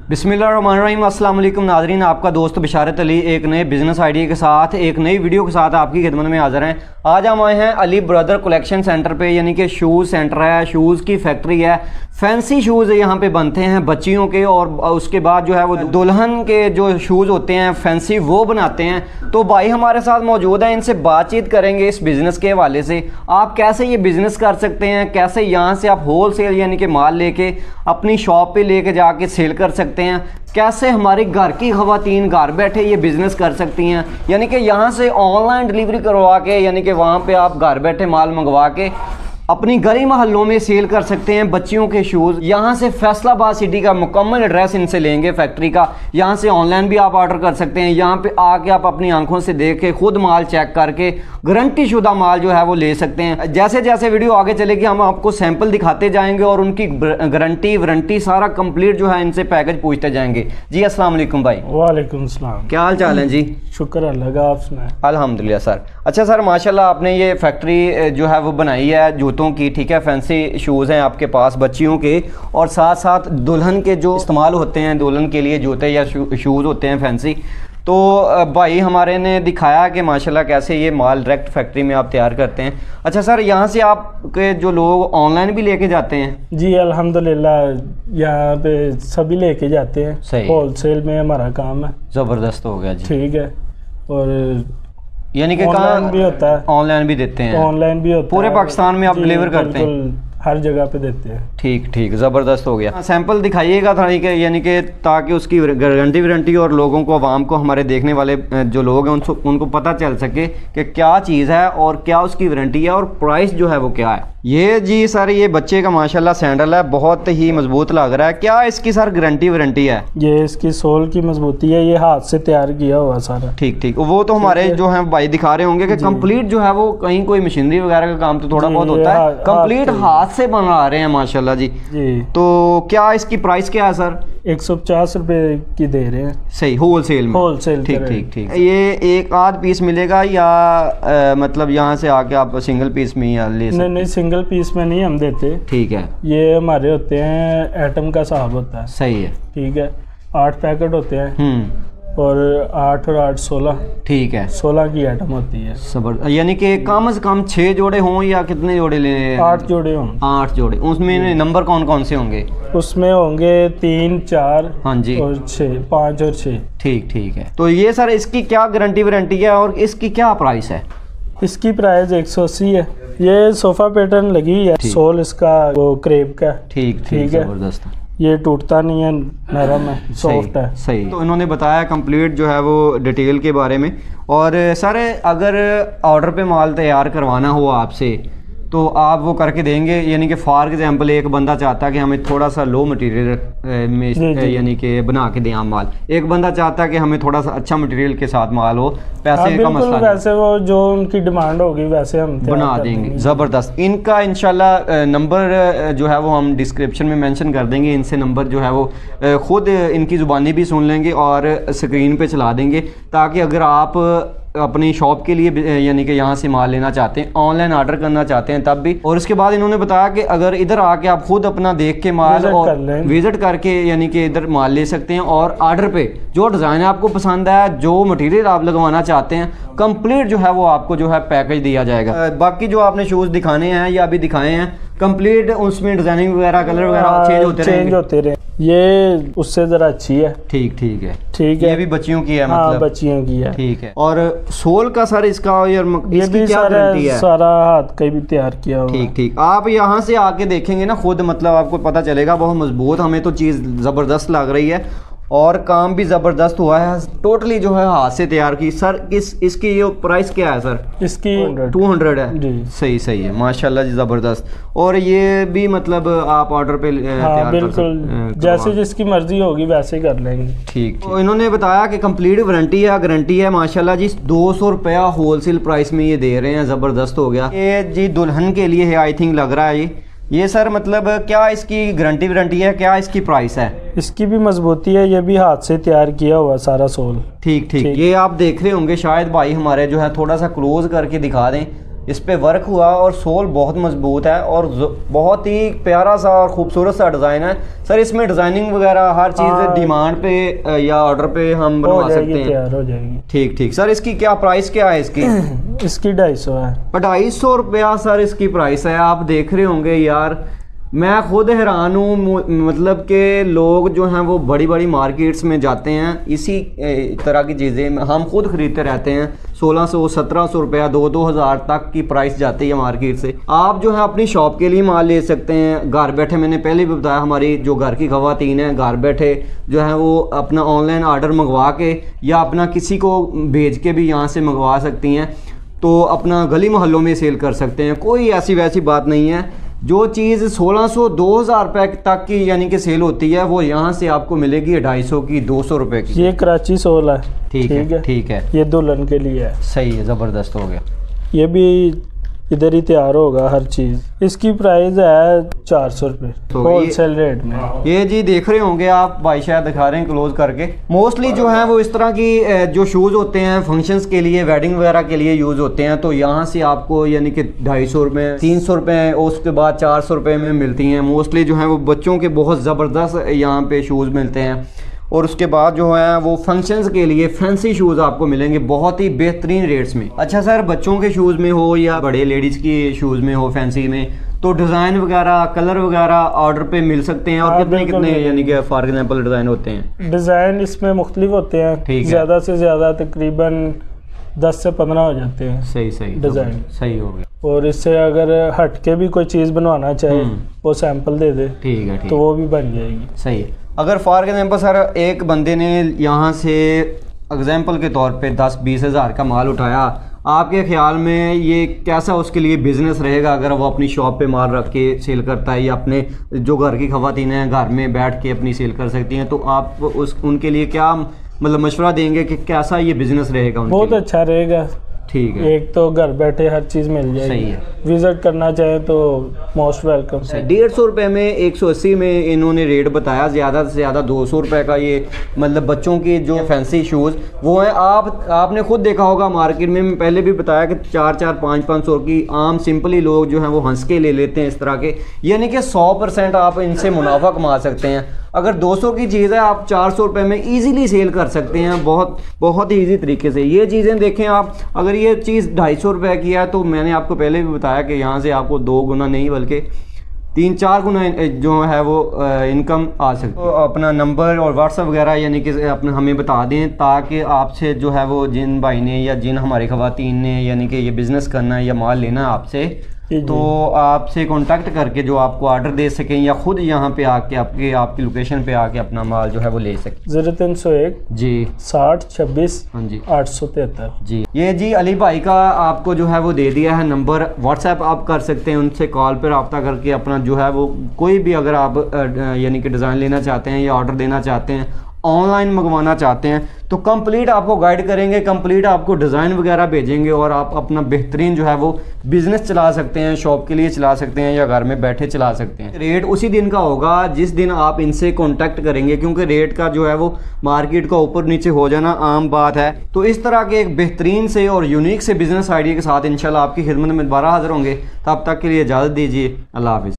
बिस्मिल्लाहिर्रहमानिर्रहीम। अस्सलाम वालेकुम नाज़रीन, आपका दोस्त बिशारत अली एक नए बिज़नेस आइडिया के साथ एक नई वीडियो के साथ आपकी खिदमत में हाज़िर हैं। आज हम आए हैं अली ब्रदर कलेक्शन सेंटर पे, यानी कि शूज़ सेंटर है, शूज़ की फैक्ट्री है। फैंसी शूज़ यहाँ पे बनते हैं बच्चियों के, और उसके बाद जो है वो दुल्हन के जो शूज़ होते हैं फैंसी वो बनाते हैं। तो भाई हमारे साथ मौजूद हैं, इनसे बातचीत करेंगे इस बिज़नेस के हवाले से। आप कैसे ये बिज़नेस कर सकते हैं, कैसे यहाँ से आप होल सेल यानी कि माल लेके अपनी शॉप पे लेके जाके सेल कर सकते हैं, कैसे हमारी घर की ख़वातीन घर बैठे ये बिज़नेस कर सकती हैं, यानी कि यहाँ से ऑनलाइन डिलीवरी करवा के, यानी कि वहाँ पे आप घर बैठे माल मंगवा के अपनी गली मोहल्लों में सेल कर सकते हैं बच्चियों के शूज़। यहाँ से फैसलाबाद सिटी का मुकम्मल एड्रेस इनसे लेंगे फैक्ट्री का। यहाँ से ऑनलाइन भी आप ऑर्डर कर सकते हैं, यहाँ पे आके आप अपनी आंखों से देख के खुद माल चेक करके गारंटी शुदा माल जो है वो ले सकते हैं। जैसे जैसे वीडियो आगे चलेगी हम आपको सैंपल दिखाते जाएंगे और उनकी गारंटी वारंटी सारा कंप्लीट जो है इनसे पैकेज पूछते जाएंगे। जी अस्सलाम वालेकुम भाई। वालेकुम सलाम। क्या हाल चाल है जी? शुक्र अल्लाह का, आप सुनाएं? अल्हम्दुलिल्लाह सर। अच्छा सर, माशाल्लाह आपने ये फैक्ट्री जो है वो बनाई है जूतों की, ठीक है, फैंसी शूज़ हैं आपके पास बच्चियों के, और साथ साथ दुल्हन के जो इस्तेमाल होते हैं, दुल्हन के लिए जूते या शूज़ होते हैं फैंसी। तो भाई हमारे ने दिखाया कि माशाल्लाह कैसे ये माल डायरेक्ट फैक्ट्री में आप तैयार करते हैं। अच्छा सर, यहाँ से आपके जो लोग ऑनलाइन भी लेके जाते हैं? जी अल्हम्दुलिल्लाह, यहाँ पे सभी लेके जाते हैं। सही, होलसेल में हमारा काम है। ज़बरदस्त हो गया जी। ठीक है, और यानी कि ऑनलाइन भी होता है, ऑनलाइन भी देते हैं? ऑनलाइन भी होता है, पूरे पाकिस्तान में आप डिलीवर करते हैं? हर जगह पे देते हैं। ठीक ठीक, ज़बरदस्त हो गया। सैंपल दिखाइएगा था, यानी कि ताकि उसकी गारंटी वारंटी और लोगों को, आवाम को, हमारे देखने वाले जो लोग हैं उनको पता चल सके कि क्या चीज़ है और क्या उसकी वारंटी है और प्राइस जो है वो क्या है। ये जी सर, ये बच्चे का माशाल्लाह सैंडल है, बहुत ही मजबूत लग रहा है। क्या इसकी सर गारंटी वारंटी है? ये इसकी सोल की मजबूती है, ये हाथ से तैयार किया हुआ सारा। ठीक ठीक, वो तो हमारे जो है भाई दिखा रहे होंगे कि कंप्लीट जो है वो, कहीं कोई मशीनरी वगैरह का काम तो थोड़ा बहुत होता है, कंप्लीट हाथ से बना रहे हैं माशाल्लाह जी। तो क्या इसकी प्राइस क्या है सर? 150 रुपए की दे रहे हैं। सही, होलसेल में? होलसेल। ठीक ठीक ठीक। ये एक आध पीस मिलेगा या मतलब यहाँ से आके आप सिंगल पीस में या ले सकते? नहीं, सिंगल पीस में नहीं हम देते। ठीक है, ये हमारे होते हैं एटम का हिसाब होता है। सही है। ठीक है, 8 पैकेट होते हैं और 8 और 8 16। ठीक है, 16 की आइटम होती है। सबर, यानी कि कम से कम 6 जोड़े हों या कितने जोड़े लेने? 8 जोड़े हों। 8 जोड़े। उसमें नंबर कौन कौन से होंगे? उसमें होंगे 3 4, हाँ जी, और 6, 5 और 6। ठीक ठीक है। तो ये सर इसकी क्या गारंटी वारंटी है और इसकी क्या प्राइस है? इसकी प्राइस 180 है। ये सोफा पैटर्न लगी है, सोल इसका वो क्रेप का। ठीक ठीक है, जबरदस्त। ये टूटता नहीं है, नरम है, सॉफ्ट है। सही। तो इन्होंने बताया कंप्लीट जो है वो डिटेल के बारे में। और सर अगर ऑर्डर पे माल तैयार करवाना हो आपसे तो आप वो करके देंगे? यानी कि फॉर एग्जांपल एक बंदा चाहता है कि हमें थोड़ा सा लो मटेरियल में यानी कि बना के दें आप माल, एक बंदा चाहता है कि हमें थोड़ा सा अच्छा मटेरियल के साथ माल हो, पैसे का मसला नहीं, वैसे वो जो उनकी डिमांड होगी वैसे हम बना देंगे। ज़बरदस्त। इनका इंशाल्लाह नंबर जो है वो हम डिस्क्रिप्शन में मेंशन कर देंगे। इनसे नंबर जो है वो ख़ुद इनकी ज़ुबानी भी सुन लेंगे और स्क्रीन पे चला देंगे, ताकि अगर आप अपनी शॉप के लिए यानी कि यहाँ से माल लेना चाहते हैं, ऑनलाइन ऑर्डर करना चाहते हैं तब भी। और उसके बाद इन्होंने बताया कि अगर इधर आके आप खुद अपना देख के माल और विजिट करके यानी कि इधर माल ले सकते हैं, और ऑर्डर पे जो डिज़ाइन आपको पसंद है, जो मटेरियल आप लगवाना चाहते हैं, कंप्लीट जो है वो आपको जो है पैकेज दिया जाएगा। बाकी जो आपने शूज़ दिखाने हैं या अभी दिखाए हैं कंप्लीट, उसमें डिजाइनिंग वगैरह कलर वगैरह चेंज होते रहे। ये उससे ज़रा अच्छी है। ठीक ठीक है। ठीक है, ये भी बच्चियों की है? मतलब बच्चियों की है। ठीक है। और सोल का सर इसका ये भी क्या गारंटी है? सारा हाथ का भी तैयार किया हुआ। ठीक ठीक। आप यहाँ से आके देखेंगे ना खुद, मतलब आपको पता चलेगा, बहुत मजबूत, हमें तो चीज़ ज़बरदस्त लग रही है और काम भी ज़बरदस्त हुआ है, टोटली जो है हाथ से तैयार की। सर इसकी ये प्राइस क्या है सर? इसकी 200 है जी। सही सही है, माशाल्लाह जी, ज़बरदस्त। और ये भी मतलब आप ऑर्डर पे तैयार बिल्कुल, जैसे जिसकी मर्जी होगी वैसे कर लेंगे। ठीक। तो इन्होंने बताया कि कंप्लीट वारंटी है, गारंटी है, माशाल्लाह जी। 200 रुपया होलसेल प्राइस में ये दे रहे हैं, ज़बरदस्त हो गया। ये जी दुल्हन के लिए है आई थिंक, लग रहा है ये सर, मतलब क्या इसकी गारंटी वारंटी है, क्या इसकी प्राइस है? इसकी भी मजबूती है, ये भी हाथ से तैयार किया हुआ सारा सोल। ठीक ठीक। ये आप देख रहे होंगे शायद भाई हमारे जो है थोड़ा सा क्लोज करके दिखा दें इस पे वर्क हुआ और सोल बहुत मजबूत है और बहुत ही प्यारा सा और खूबसूरत सा डिज़ाइन है। सर इसमें डिज़ाइनिंग वगैरह हर चीज़ डिमांड पे या ऑर्डर पे हम बनवा सकते हैं? तैयार हो जाएगी। ठीक ठीक। सर इसकी क्या प्राइस क्या है इसकी? इसकी 250 है। 250 रुपया सर इसकी प्राइस है। आप देख रहे होंगे यार, मैं खुद हैरान हूँ, मतलब कि लोग जो हैं वो बड़ी बड़ी मार्केट्स में जाते हैं इसी तरह की चीज़ें हम खुद ख़रीदते रहते हैं। 1600-1700 रुपया 2-2000 तक की प्राइस जाती है मार्केट से। आप जो है अपनी शॉप के लिए माल ले सकते हैं घर बैठे। मैंने पहले भी बताया, हमारी जो घर की ख़वातीन हैं घर बैठे जो है वो अपना ऑनलाइन आर्डर मंगवा के या अपना किसी को भेज के भी यहाँ से मंगवा सकती हैं, तो अपना गली मोहल्लों में सेल कर सकते हैं। कोई ऐसी वैसी बात नहीं है। जो चीज़ 1600-2000 रुपये तक की यानी कि सेल होती है वो यहाँ से आपको मिलेगी 250 की, 200 रुपये की। ये कराची सोल है। ठीक है ठीक है। ये दुल्हन के लिए है। सही है, ज़बरदस्त हो गया। ये भी इधर ही तैयार होगा हर चीज़। इसकी प्राइस है 400 रुपये होलसेल रेट में। ये जी देख रहे होंगे आप, भाई शायद दिखा रहे हैं क्लोज करके। मोस्टली जो है वो इस तरह की जो शूज़ होते हैं फंक्शंस के लिए, वेडिंग वगैरह के लिए यूज़ होते हैं, तो यहाँ से आपको यानी कि 250 रुपये, 300 रुपये, उसके बाद 400 रुपये में मिलती हैं। मोस्टली जो है वो बच्चों के बहुत ज़बरदस्त यहाँ पे शूज़ मिलते हैं और उसके बाद जो है वो फंक्शंस के लिए फैंसी शूज़ आपको मिलेंगे बहुत ही बेहतरीन रेट्स में। अच्छा सर, बच्चों के शूज़ में हो या बड़े लेडीज़ की शूज़ में हो फैंसी में, तो डिज़ाइन वगैरह कलर वगैरह ऑर्डर पे मिल सकते हैं? और कितने कितने यानी कि फॉर एग्जांपल डिज़ाइन होते हैं? डिज़ाइन इसमें मुख्तलिफ होते हैं, ज़्यादा से ज़्यादा तकरीबन 10 से 15 हो जाते हैं। सही सही डिज़ाइन सही हो गया। और इससे अगर हट के भी कोई चीज़ बनवाना चाहे वो सैंपल दे दे, ठीक है, तो वो भी बन जाएगी। सही है। अगर फॉर एग्जांपल सर एक बंदे ने यहाँ से एग्जांपल के तौर पे 10-20 हज़ार का माल उठाया, आपके ख्याल में ये कैसा उसके लिए बिज़नेस रहेगा अगर वो अपनी शॉप पे माल रख के सेल करता है, या अपने जो घर की ख़वातीन हैं घर में बैठ के अपनी सेल कर सकती हैं, तो आप उनके लिए क्या मतलब मशवरा देंगे कि कैसा ये बिज़नेस रहेगा? बहुत अच्छा रहेगा। ठीक है। एक तो घर बैठे हर चीज़ मिल जाएगी। सही है। विजिट करना चाहे तो मोस्ट वेलकम। 150 रुपये में 180 में इन्होंने रेट बताया, ज़्यादा से ज़्यादा 200 रुपये का ये मतलब बच्चों के जो फैंसी शूज़ वो हैं। आपने खुद देखा होगा मार्केट में, पहले भी बताया कि 400-500 की आम सिंपली लोग जो हैं वो हंस के ले लेते हैं इस तरह के, यानी कि 100% आप इनसे मुनाफा कमा सकते हैं। अगर 200 की चीज़ है आप 400 रुपये में ईज़िली सेल कर सकते हैं, बहुत बहुत ही ईजी तरीके से। ये चीज़ें देखें आप, अगर ये चीज़ 250 रुपये की है तो मैंने आपको पहले भी बताया कि यहाँ से आपको 2 गुना नहीं बल्कि 3-4 गुना जो है वो इनकम आ सकती है। तो अपना नंबर और व्हाट्सअप वगैरह यानी कि अपना हमें बता दें, ताकि आपसे जो है वो जिन भाई ने या जिन हमारी ख़वातीन ने यानी कि ये बिज़नेस करना है या माल लेना है आपसे, तो आपसे कांटेक्ट करके जो आपको ऑर्डर दे सकें या खुद यहाँ पे आके आपकी लोकेशन पे आके अपना माल जो है वो ले सकें। 0301 जी 6026 हाँ जी 873 जी। ये जी अली भाई का आपको जो है वो दे दिया है नंबर, व्हाट्सएप आप कर सकते हैं, उनसे कॉल पर रब्ता करके अपना जो है वो कोई भी अगर आप यानी कि डिज़ाइन लेना चाहते हैं या ऑर्डर देना चाहते हैं, ऑनलाइन मंगवाना चाहते हैं, तो कंप्लीट आपको गाइड करेंगे, कंप्लीट आपको डिज़ाइन वगैरह भेजेंगे और आप अपना बेहतरीन जो है वो बिज़नेस चला सकते हैं, शॉप के लिए चला सकते हैं या घर में बैठे चला सकते हैं। रेट उसी दिन का होगा जिस दिन आप इनसे कांटेक्ट करेंगे, क्योंकि रेट का जो है वो मार्केट का ऊपर नीचे हो जाना आम बात है। तो इस तरह के एक बेहतरीन से और यूनिक से बिज़नेस आइडिया के साथ इंशाल्लाह आपकी खिदमत में दोबारा हाज़िर होंगे। तब तक के लिए इजाज़त दीजिए। अल्लाह हाफ़िज़।